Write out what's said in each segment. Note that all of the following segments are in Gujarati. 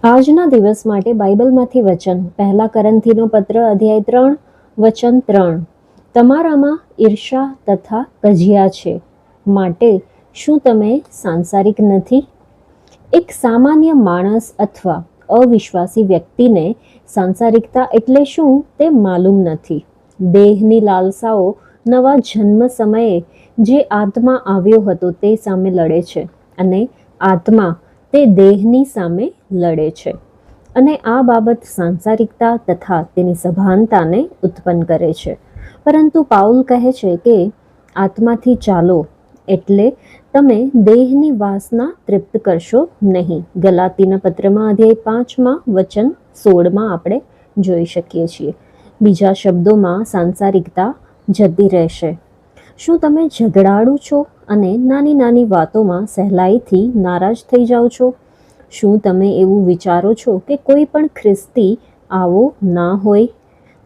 આજના દિવસ માટે બાઇબલમાંથી વચન, પહેલા કરંથીનો પત્ર, અધ્યાય 3, વચન 3. તમારામાં ઈર્ષા તથા કજિયા છે, માટે શું તમે સાંસારિક નથી? એક સામાન્ય માણસ અથવા અવિશ્વાસી વ્યક્તિને સાંસારિકતા એટલે શું તે માલુમ નથી. દેહની લાલસાઓ નવા જન્મ સમયે જે આત્મા આવ્યો હતો તે સામે લડે છે, અને આત્મા તે દેહની સામે લડે છે, અને આ બાબત સાંસારિકતા તથા તેની સભાનતાને ઉત્પન્ન કરે છે. પરંતુ પાઉલ કહે છે કે આત્માથી ચાલો, એટલે તમે દેહની વાસના તૃપ્ત કરશો નહીં. ગલાતીના પત્રમાં અધ્યાય 5 વચન 16 આપણે જોઈ શકીએ છીએ. બીજા શબ્દોમાં, સાંસારિકતા જતી રહેશે. શું તમે ઝઘડાળુ છો અને નાની નાની વાતોમાં સહેલાઈથી નારાજ થઈ જાઓ છો? શું તમે એવું વિચારો છો કે કોઈ પણ ખ્રિસ્તી આવો ના હોય?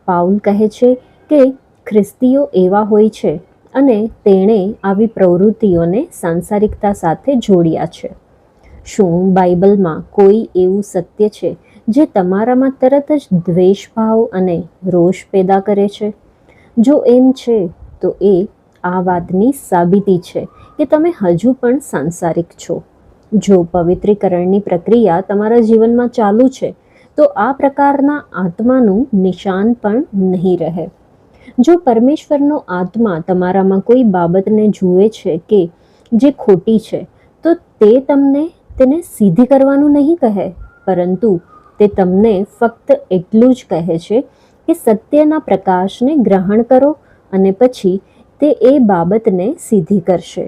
પાઉલ કહે છે કે ખ્રિસ્તીઓ એવા હોય છે, અને તેણે આવી પ્રવૃત્તિઓને સાંસારિકતા સાથે જોડ્યા છે. શું બાઇબલમાં કોઈ એવું સત્ય છે જે તમારામાં તરત જ દ્વેષભાવ અને રોષ પેદા કરે છે? જો એમ છે તો એ આ વાતની સાબિતી છે કે તમે હજુ પણ સાંસારિક છો. જો પવિત્રીકરણની પ્રક્રિયા તમારા જીવનમાં ચાલુ છે, તો આ પ્રકારના આત્માનું નિશાન પણ નહીં રહે. જો પરમેશ્વરનો આત્મા તમારામાં કોઈ બાબતને જુએ છે કે જે ખોટી છે, તો તે તમને તેને સીધી કરવાનું નહીં કહે, પરંતુ તે તમને ફક્ત એટલું જ કહે છે કે સત્યના પ્રકાશને ગ્રહણ કરો, અને પછી તે એ બાબતને સીધી કરશે.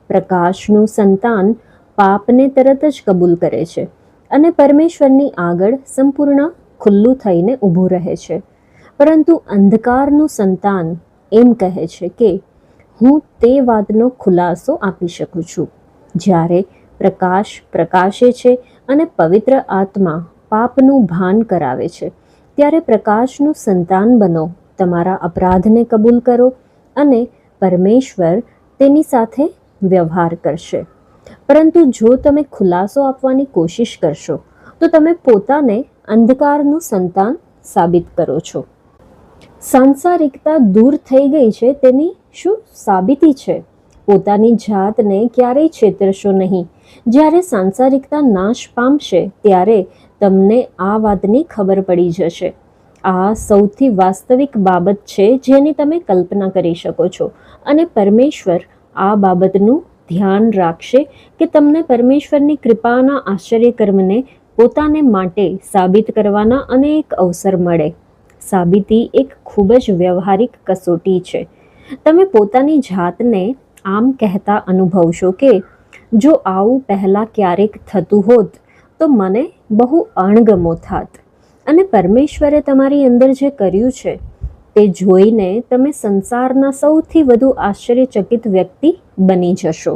પ્રકાશનું સંતાન પાપને તરત જ કબૂલ કરે છે અને પરમેશ્વરની આગળ સંપૂર્ણ ખુલ્લું થઈને ઊભું રહે છે. પરંતુ અંધકારનું સંતાન એમ કહે છે કે હું તે વાતનો ખુલાસો આપી શકું છું. જ્યારે પ્રકાશ પ્રકાશે છે અને પવિત્ર આત્મા પાપનું ભાન કરાવે છે, ત્યારે પ્રકાશનું સંતાન બનો, તમારા અપરાધને કબૂલ કરો, અને પરમેશ્વર તેની સાથે વ્યવહાર કરશે. પરંતુ જો તમે ખુલાસો આપવાની કોશિશ કરશો, તો તમે પોતાને અંધકારનું સંતાન સાબિત કરો છો. સાંસારિકતા દૂર થઈ ગઈ છે તેની શું સાબિતી છે? પોતાની જાતને ક્યારેય છેતરશો નહીં. જ્યારે સાંસારિકતા નાશ પામશે, ત્યારે તમને આ વાતની ખબર પડી જશે. આ સૌથી વાસ્તવિક બાબત છે જેની તમે કલ્પના કરી શકો છો, અને પરમેશ્વર આ બાબતનું ધ્યાન રાખશે કે તમને પરમેશ્વરની કૃપાના આશ્ચર્યકર્મને પોતાને માટે સાબિત કરવાના અનેક અવસર મળે. સાબિતી એક ખૂબ જ વ્યવહારિક કસોટી છે. તમે પોતાની જાતને આમ કહેતા અનુભવશો કે જો આવું પહેલાં ક્યારેક થતું હોત તો મને બહુ અણગમો થાત. અને પરમેશ્વરે તમારી અંદર જે કર્યું છે તે જોઈને તમે સંસારના સૌથી વધુ આશ્ચર્યચકિત વ્યક્તિ બની જશો.